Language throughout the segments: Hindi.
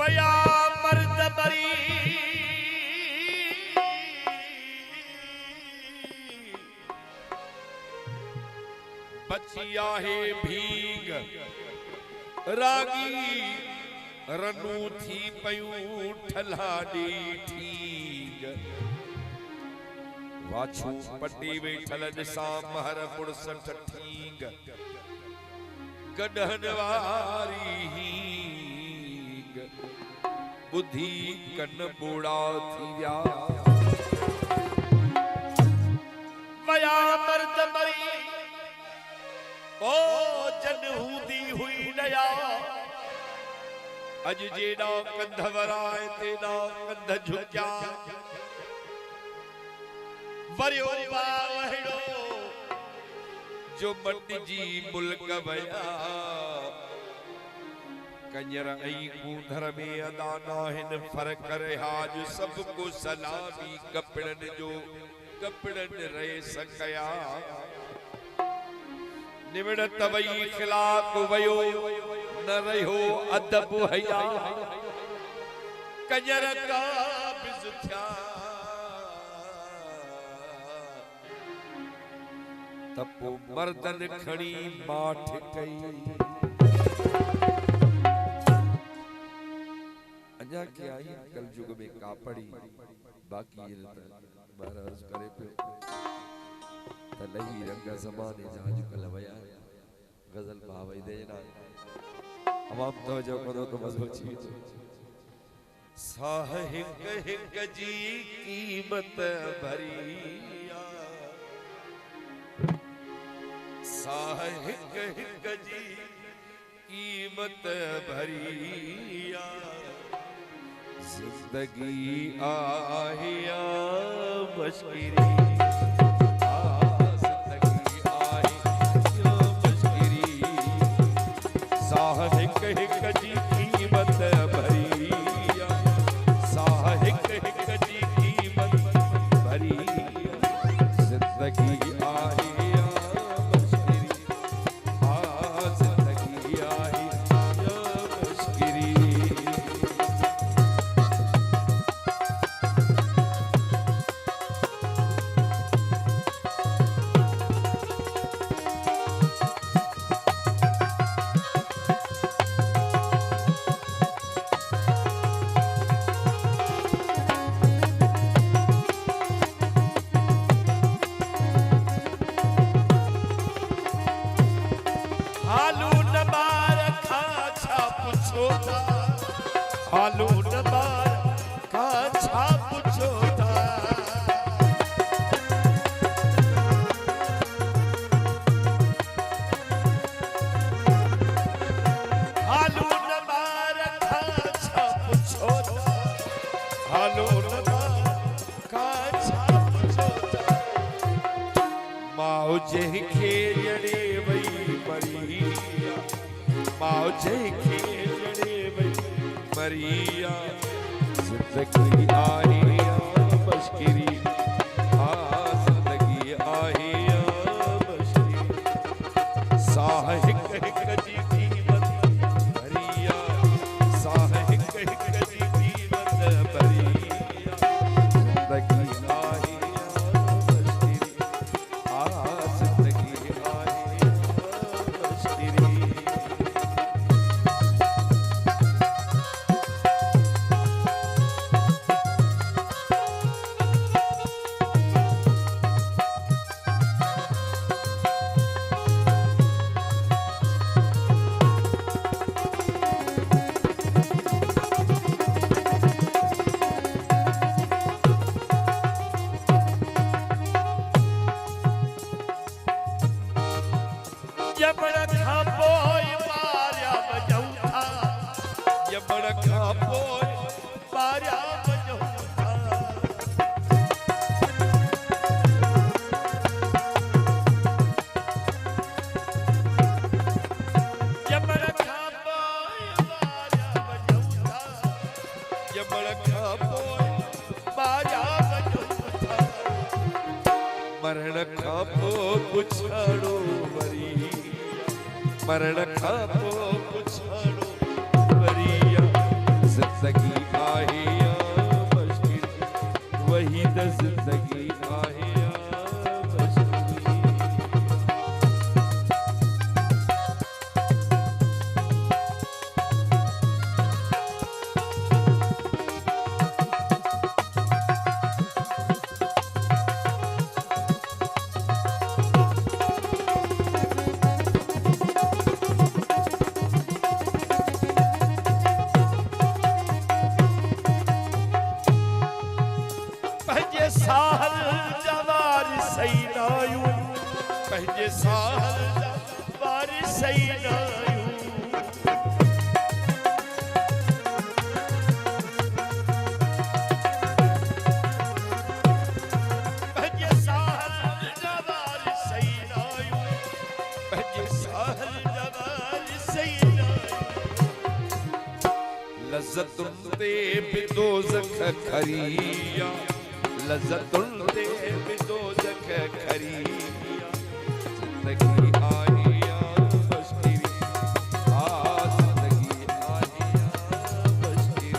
वया मर्द मरी बचिया है भीग रागी रनू थी पयूं ठलाडी ठीक वाछू पटी वेठल दिसा महर पुरसठ ठीक गडहन वारी हीग बुद्धि कन बोड़ा थी व्या वया मर्द मरी ओ जन हूंदी हुई नया अज जेड़ा कंध वराए तेड़ा कंध झुक्या वरियो वाहिड़ो जो मट जी मुल्क वया कंजर ऐं कूधर में अदा नाहिन फर्क रिहाज सबको सलामी कपड़न जो कपड़न रहे सकया निवड़त वई खिलाक वयो न रहो अदब हया कंजर का बिज थया तपो मर्दन खड़ी माठ कई अजा के आई कल युग में कापड़ी बाकी महाराज करे पे तलही रंग ज़माने जाज कल वया गजल भावई देना हमाम तो जो कदो तो मजो छी साह हिक हिक जी कीमत भरिया साह हिक हिक जी कीमत भरिया जिंदगी आहिया मशकिरी आलू नबार का छाप छोटा आलू नबार का छाप छोटा आलू नबार का छाप छोटा मौजे खेलने वही मरिया मौजे खेलने वही मरिया जिंदगी आहिया मशकिरी जिंदगी आहिया मशकिरी साह हिक हिक जी कीमत भरिया साह हिक हिक जी कीमत भरिया जिंदगी आहिया मशकिरी जिंदगी आहिया मशकिरी मरण खापो पुछाड़ो मरिया मरण खापो पुछाड़ो मरिया जिंदगी आहे या मुश्किल, वही तो जिंदगी आहे या मुश्किल। साहल जवार सही नायू, पंहिंजे साहल जवार सही नायू। पंहिंजे साहल जवार सही नायू, पंहिंजे साहल जवार सही नायू। लज़्ज़तुन ते बि दोज़ख खरिया, लज़्ज़तुन ते बि दोज़ख खरिया। जिंदगी आहे या मुश्किल, जिंदगी आहे या मुश्किल।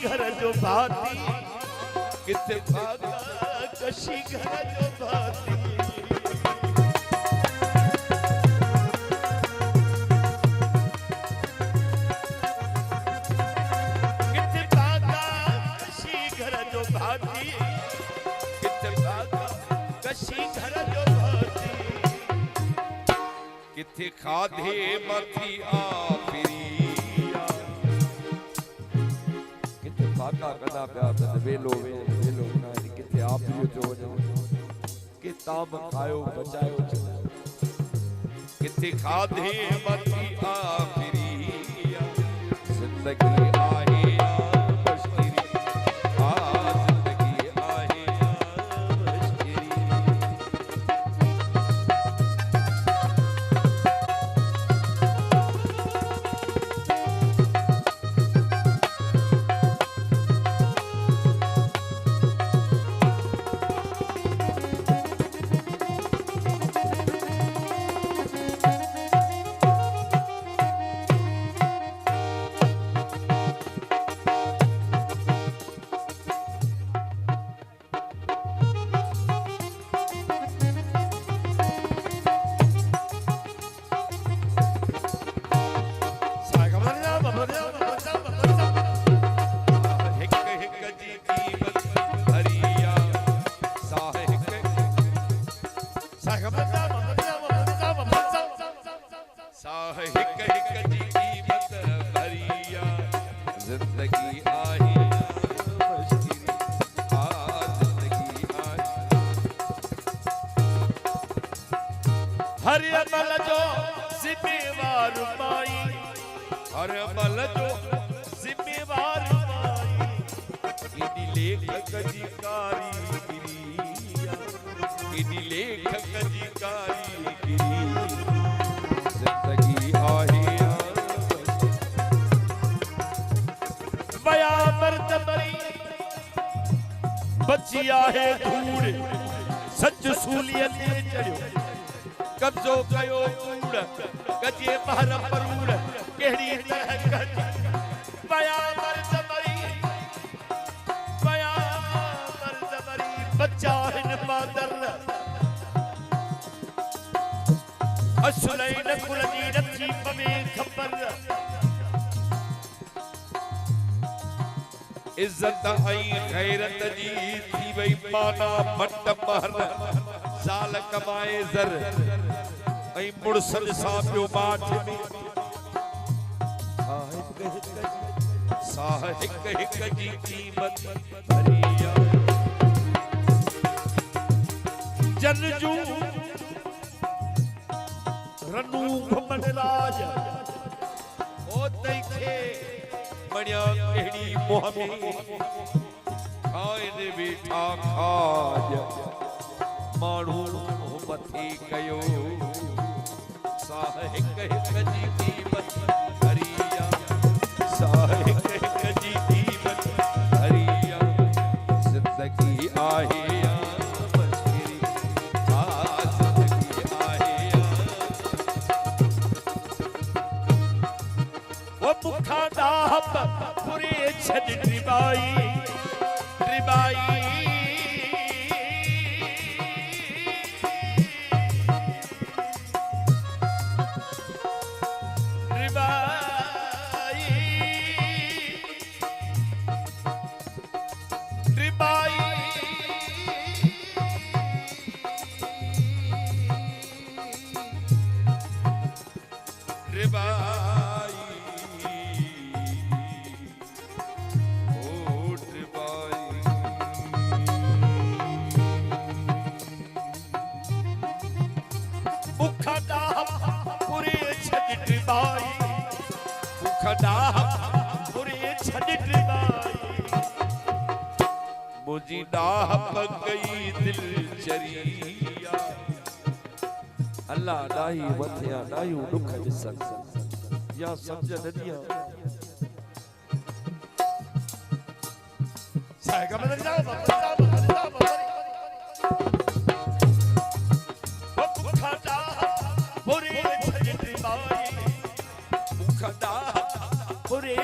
घर जो भाती, किथे भागा कशी घर जो भाती। किथे भागा कशी घर जो भाती, किथे भागा कशी घर जो भाती। किथे खाधे मथी आफरी, भागा कदा पिया त वेलो वेलो ना किथे आप जो वञो, कि ताम खायो बचायो। किथे खाधे मथी आफरी, जिंदगी आहे या मुश्किल, जिंदगी आहे या मुश्किल। जिंदगी आहे मुश्किल, जिंदगी आहे। हर अमल जो जिम्मेवार माई, हर अमल जो जिम्मेवार माई। केॾी लेखक जी कारीगिरी, केॾी लेखक जी कारीगिरी। जिंदगी आहे बया मर्द मरी, बची आहे धूड़, सच सूलियत चढ़ियो, कब्जो कयो कूड़, गजे महर परूड़, केड़ी तरह कजी। बया मर्द मरी, बया मर्द मरी, बच्चा हिन मादर। असुलैन कुल जी नथी पवे खबर। इज्जत आई खैरत जी थी वई माना मट महर। ज़ाल कमाए ज़र ऐं मुड़सन सां पियो माठ में। साह हिक हिक जी क़ीमत भरिया। जन जूं रनू घुमण राज, ओ तैखे वणिया केड़ी मोह में खाए दे बेठा खाज माण्हू मथी कयो साह हिक हिक जी क़ीमत हरिया साह हिक हिक जी क़ीमत हरिया जिंदगी आहे या मशकिरी जिंदगी आहे या वो मुखा दाब पूरे छद रिबाई रिबाई मुझी डाह गई दिल चरिया अल्लाह डाही वथिया डायू दुख दिसन या समझ नदिया सागा बदल जाओ मुखदा पूरे छजरी बाई मुखदा पूरे